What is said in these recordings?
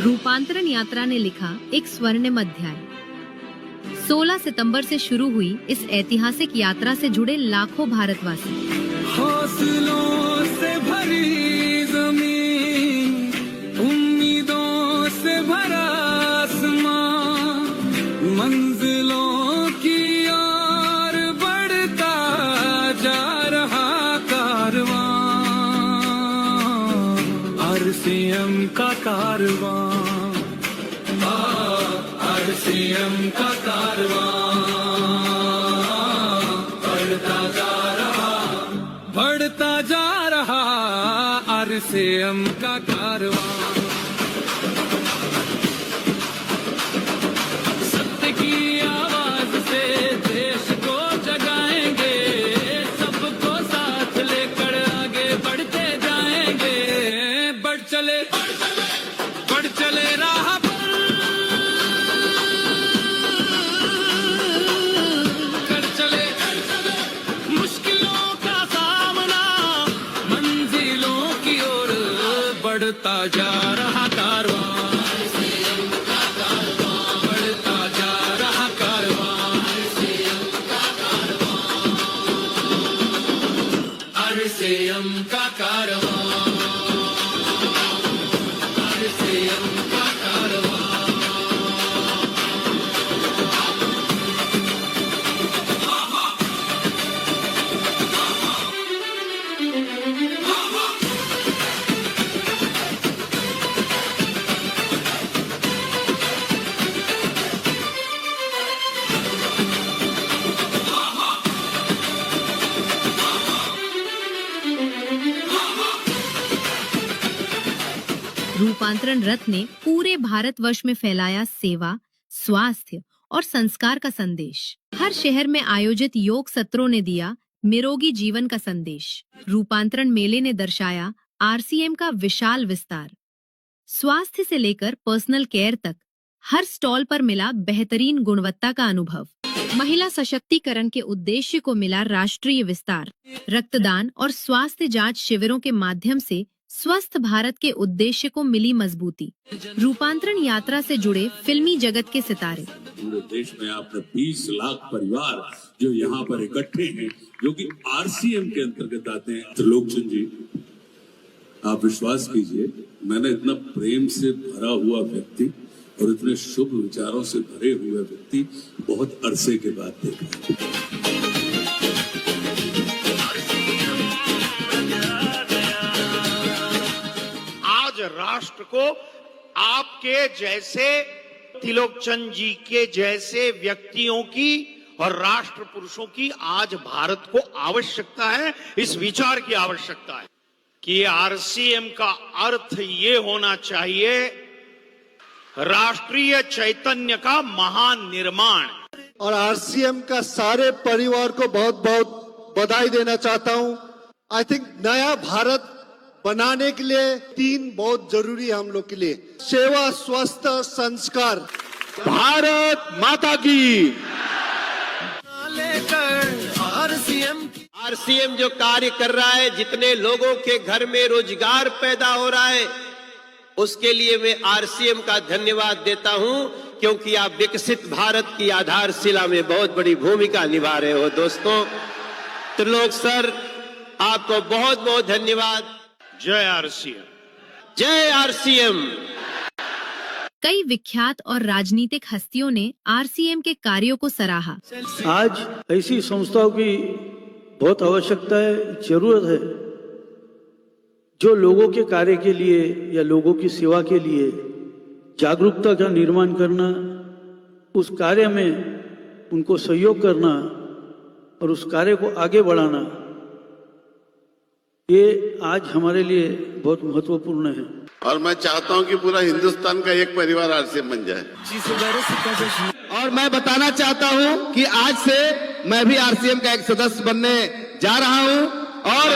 रूपांतरण यात्रा ने लिखा एक स्वर्णिम अध्याय। 16 सितंबर से शुरू हुई इस ऐतिहासिक यात्रा से जुड़े लाखों भारतवासी। हौसलों से भरी जमीन, उम्मीदों से भरा आसमां, मंजिलों की ओर बढ़ता जा रहा कारवां, आरसीएम का कारवां, आरसीएम का कारवां बढ़ता जा रहा आरसीएम का कारवां। सत्य की आवाज से देश को जगाएंगे, सबको साथ लेकर आगे बढ़ते जाएंगे। बढ़ चले राह पर, कर चले मुश्किलों का सामना, मंजिलों की ओर बढ़ता जा रहा कारवां, बढ़ता जा रहा कारवां, आरसीएम का कारवां, आरसीएम का कारवां। रूपांतरण रथ ने पूरे भारतवर्ष में फैलाया सेवा, स्वास्थ्य और संस्कार का संदेश। हर शहर में आयोजित योग सत्रों ने दिया निरोगी जीवन का संदेश। रूपांतरण मेले ने दर्शाया आरसीएम का विशाल विस्तार। स्वास्थ्य से लेकर पर्सनल केयर तक हर स्टॉल पर मिला बेहतरीन गुणवत्ता का अनुभव। महिला सशक्तिकरण के उद्देश्य को मिला राष्ट्रीय विस्तार। रक्तदान और स्वास्थ्य जांच शिविरों के माध्यम से स्वस्थ भारत के उद्देश्य को मिली मजबूती। रूपांतरण यात्रा से जुड़े फिल्मी जगत के सितारे। पूरे देश में आपने 20 लाख परिवार जो यहाँ पर इकट्ठे हैं, जो कि आरसीएम के अंतर्गत आते हैं। त्रिलोकचंद जी, आप विश्वास कीजिए, मैंने इतना प्रेम से भरा हुआ व्यक्ति और इतने शुभ विचारों से भरे हुए व्यक्ति बहुत अरसे के बाद देखा। राष्ट्र को आपके जैसे, त्रिलोकचंद जी के जैसे व्यक्तियों की और राष्ट्र पुरुषों की आज भारत को आवश्यकता है। इस विचार की आवश्यकता है कि आरसीएम का अर्थ ये होना चाहिए राष्ट्रीय चैतन्य का महान निर्माण। और आरसीएम का सारे परिवार को बहुत बहुत बधाई देना चाहता हूं। आई थिंक नया भारत बनाने के लिए 3 बहुत जरूरी है हम लोग के लिए: सेवा, स्वस्थ और संस्कार। भारत माता की। आरसीएम जो कार्य कर रहा है, जितने लोगों के घर में रोजगार पैदा हो रहा है, उसके लिए मैं आरसीएम का धन्यवाद देता हूं, क्योंकि आप विकसित भारत की आधारशिला में बहुत बड़ी भूमिका निभा रहे हो। दोस्तों, त्रिलोक सर, आपको बहुत बहुत धन्यवाद। जय आरसीएम, जय आरसीएम। कई विख्यात और राजनीतिक हस्तियों ने आरसीएम के कार्यों को सराहा। आज ऐसी संस्थाओं की बहुत आवश्यकता है, जरूरत है, जो लोगों के कार्य के लिए या लोगों की सेवा के लिए जागरूकता का निर्माण करना, उस कार्य में उनको सहयोग करना और उस कार्य को आगे बढ़ाना, ये आज हमारे लिए बहुत महत्वपूर्ण है। और मैं चाहता हूं कि पूरा हिंदुस्तान का एक परिवार आरसीएम बन जाए। और मैं बताना चाहता हूं कि आज से मैं भी आरसीएम का एक सदस्य बनने जा रहा हूं और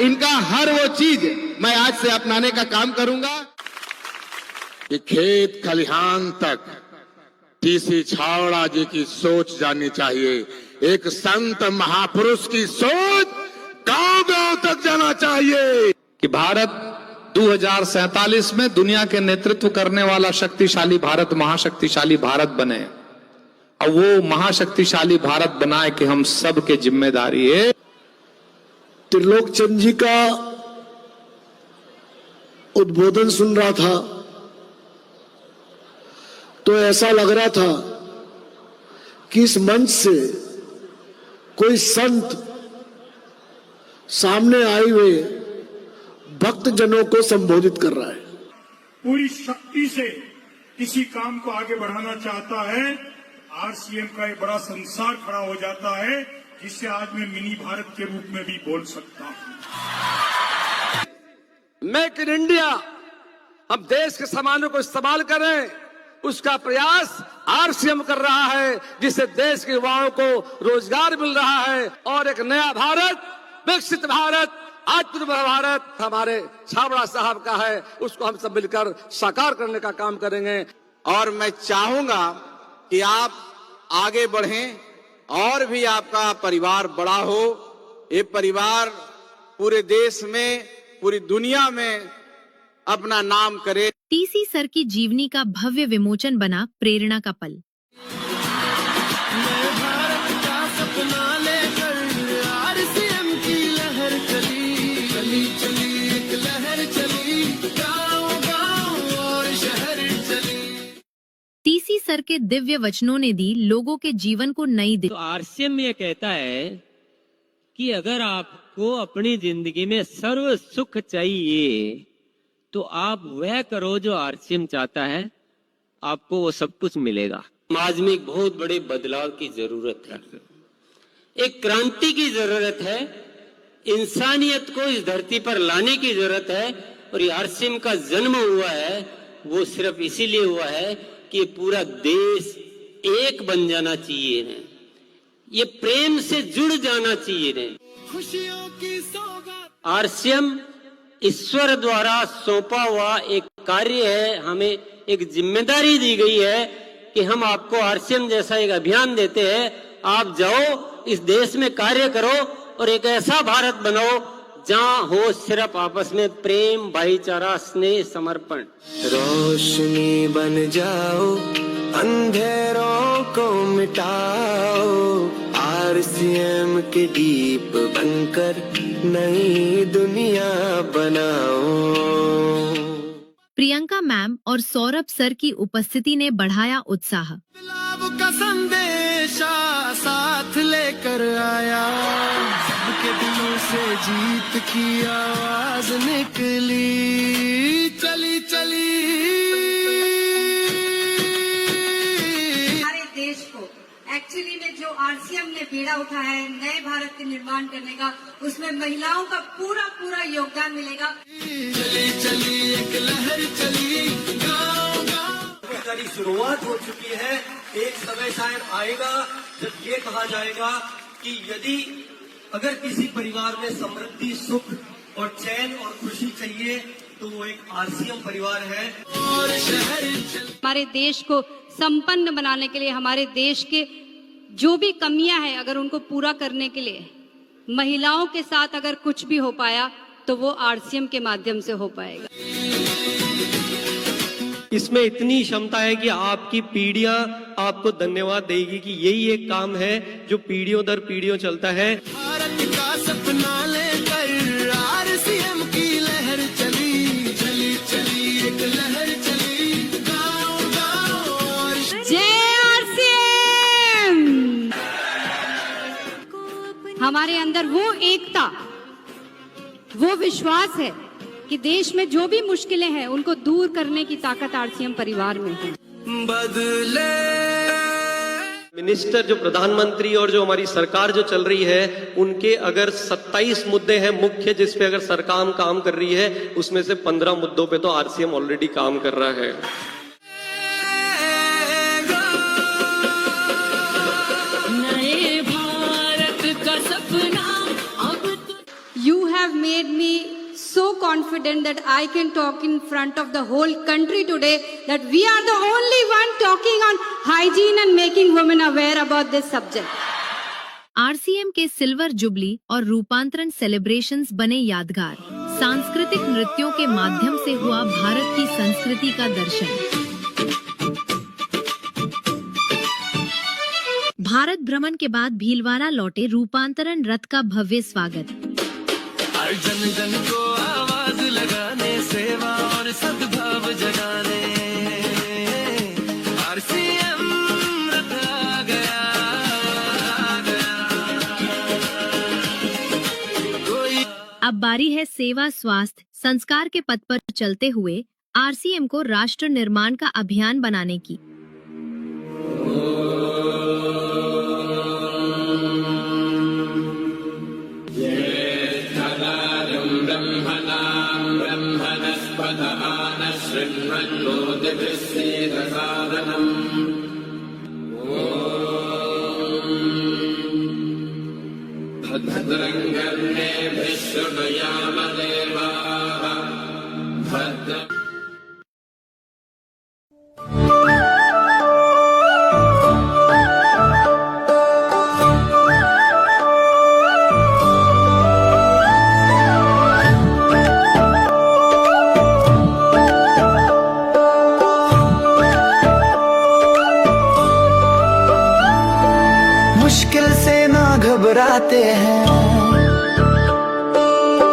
इनका हर वो चीज मैं आज से अपनाने का काम करूंगा। कि खेत खलिहान तक टीसी छावड़ा जी की सोच जानी चाहिए। एक संत महापुरुष की सोच गांव गांव तक जाना चाहिए। कि भारत 2047 में दुनिया के नेतृत्व करने वाला शक्तिशाली भारत महाशक्तिशाली भारत बने। और वो महाशक्तिशाली भारत बनाए कि हम सब के जिम्मेदारी है। त्रिलोकचंद जी का उद्बोधन सुन रहा था तो ऐसा लग रहा था कि इस मंच से कोई संत सामने आए हुए भक्त जनों को संबोधित कर रहा है। पूरी शक्ति से किसी काम को आगे बढ़ाना चाहता है, आरसीएम का एक बड़ा संसार खड़ा हो जाता है, जिससे आज मैं मिनी भारत के रूप में भी बोल सकता हूं। मेक इन इंडिया, हम देश के सामानों को इस्तेमाल करें, उसका प्रयास आरसीएम कर रहा है, जिससे देश के युवाओं को रोजगार मिल रहा है और एक नया भारत, विकसित भारत, आत्मनिर्भर भारत हमारे छाबड़ा साहब का है, उसको हम सब मिलकर साकार करने का काम करेंगे। और मैं चाहूंगा कि आप आगे बढ़ें और भी आपका परिवार बड़ा हो। ये परिवार पूरे देश में, पूरी दुनिया में अपना नाम करे। टीसी सर की जीवनी का भव्य विमोचन बना प्रेरणा का पल। टीसी सर के दिव्य वचनों ने दी लोगों के जीवन को नई दिशा। तो आरसीएम ये कहता है कि अगर आपको अपनी जिंदगी में सर्व सुख चाहिए तो आप वह करो जो आरसीएम चाहता है, आपको वो सब कुछ मिलेगा। समाज में एक बहुत बड़े बदलाव की जरूरत है, एक क्रांति की जरूरत है, इंसानियत को इस धरती पर लाने की जरूरत है। और ये आरसीएम का जन्म हुआ है वो सिर्फ इसीलिए हुआ है कि पूरा देश एक बन जाना चाहिए है, ये प्रेम से जुड़ जाना चाहिए है। खुशियों की सौगात आरसीएम ईश्वर द्वारा सौंपा हुआ एक कार्य है, हमें एक जिम्मेदारी दी गई है कि हम आपको आरसीएम जैसा एक अभियान देते हैं, आप जाओ इस देश में कार्य करो और एक ऐसा भारत बनाओ जहाँ हो सिर्फ आपस में प्रेम, भाईचारा, स्नेह, समर्पण। रोशनी बन जाओ, अंधेरों को मिटाओ, आरसीएम के दीप बनकर नई दुनिया बनाओ। प्रियंका मैम और सौरभ सर की उपस्थिति ने बढ़ाया उत्साह। बदलाव का संदेशा साथ लेकर आया, सबके दिलों से जीत की आवाज निकली, चली चली। हमारे देश को एक्चुअली में जो आरसीएम ने बीड़ा उठाया है नए भारत के निर्माण करने का, उसमें महिलाओं का पूरा पूरा योगदान मिलेगा। चली चली एक लहर चली, गाँव गाँव की शुरुआत हो चुकी है। एक समय शायद आएगा जब ये कहा जाएगा कि यदि अगर किसी परिवार में समृद्धि, सुख और चैन और खुशी चाहिए तो वो एक आरसीएम परिवार है। और शहर हमारे देश को संपन्न बनाने के लिए, हमारे देश के जो भी कमियां हैं अगर उनको पूरा करने के लिए महिलाओं के साथ अगर कुछ भी हो पाया तो वो आरसीएम के माध्यम से हो पाएगा। इसमें इतनी क्षमता है कि आपकी पीढ़ियां आपको धन्यवाद देगी कि यही एक काम है जो पीढ़ियों दर पीढ़ियों चलता है। भारत का सपना लेकर आरसीएम की लहर चली, चली चली एक लहर चली, गाँव गाँव। जय आरसीएम। हमारे अंदर वो एकता, वो विश्वास है कि देश में जो भी मुश्किलें हैं उनको दूर करने की ताकत आरसीएम परिवार में है। बदले मिनिस्टर जो प्रधानमंत्री और जो हमारी सरकार जो चल रही है उनके अगर 27 मुद्दे हैं मुख्य जिस पे अगर सरकार काम कर रही है, उसमें से 15 मुद्दों पे तो आरसीएम ऑलरेडी काम कर रहा है। नए भारत का सपना अब You have made me so confident that I can talk in front of the whole country today that we are the only one talking on hygiene and making women aware about this subject. RCM के silver jubilee और रूपांतरण celebrations बने यादगार। सांस्कृतिक नृत्यों के माध्यम से हुआ भारत की संस्कृति का दर्शन। भारत भ्रमण के बाद भीलवाड़ा लौटे रूपांतरण रथ का भव्य स्वागत। हर जन जन को आवाज लगाने, सेवा और सद्भाव जगाने, आरसीएम रथ आ गया, अब बारी है सेवा, स्वास्थ्य, संस्कार के पथ पर चलते हुए आरसीएम को राष्ट्र निर्माण का अभियान बनाने की। मुश्किल से ना घबराते हैं,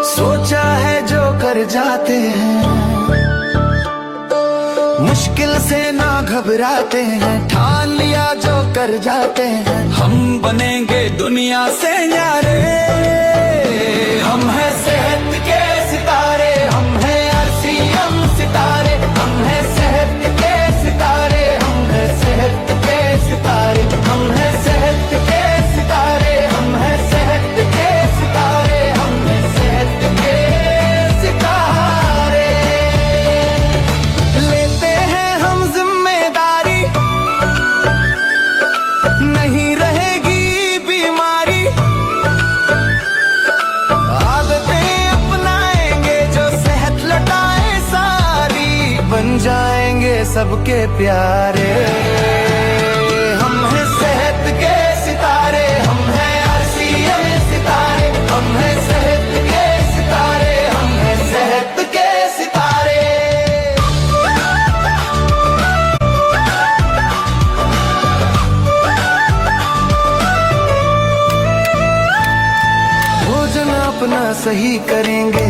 सोचा है जो कर जाते हैं। मुश्किल से ना घबराते हैं, ठान लिया जो कर जाते हैं। हम बनेंगे दुनिया से न्यारे, हम हैं सेहत के सितारे, हम हैं आरसीएम सितारे, हम हैं सेहत के सितारे, हम हैं सेहत के सितारे, हम हैं सेहत के सितारे, हम हैं सेहत के सितारे, हम हैं सेहत के सितारे। लेते हैं हम जिम्मेदारी, नहीं रहेगी बीमारी। आदतें अपनाएंगे जो सेहत लौटाए सारी, बन जाएंगे सबके प्यारे। हम हैं सेहत के सितारे, हम हैं आरसीएम सितारे, हम हैं सेहत के सितारे, हम हैं सेहत के सितारे। भोजन अपना सही करेंगे,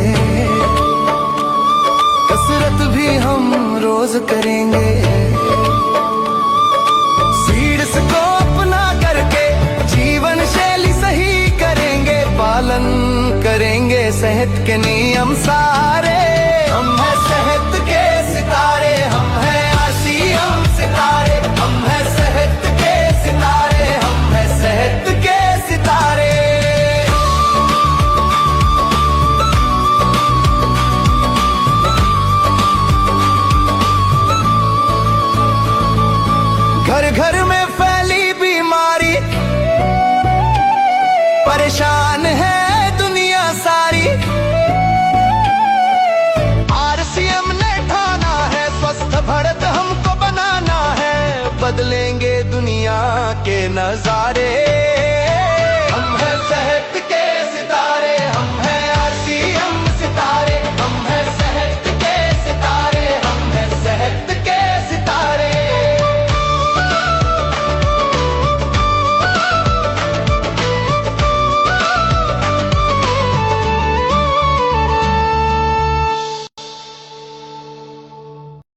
कसरत भी हम रोज करेंगे। सीड्स को अपना करके जीवन शैली सही करेंगे, पालन करेंगे सेहत के नियम सारे। हम हैं सेहत के सितारे, हम हैं आरसीएम सितारे, हम हैं सेहत के सितारे, हम हैं सेहत के सितारे। घर घर में फैली बीमारी, परेशान है दुनिया सारी। आरसीएम ने ठाना है, स्वस्थ भारत हमको बनाना है। बदलेंगे दुनिया के नजारे।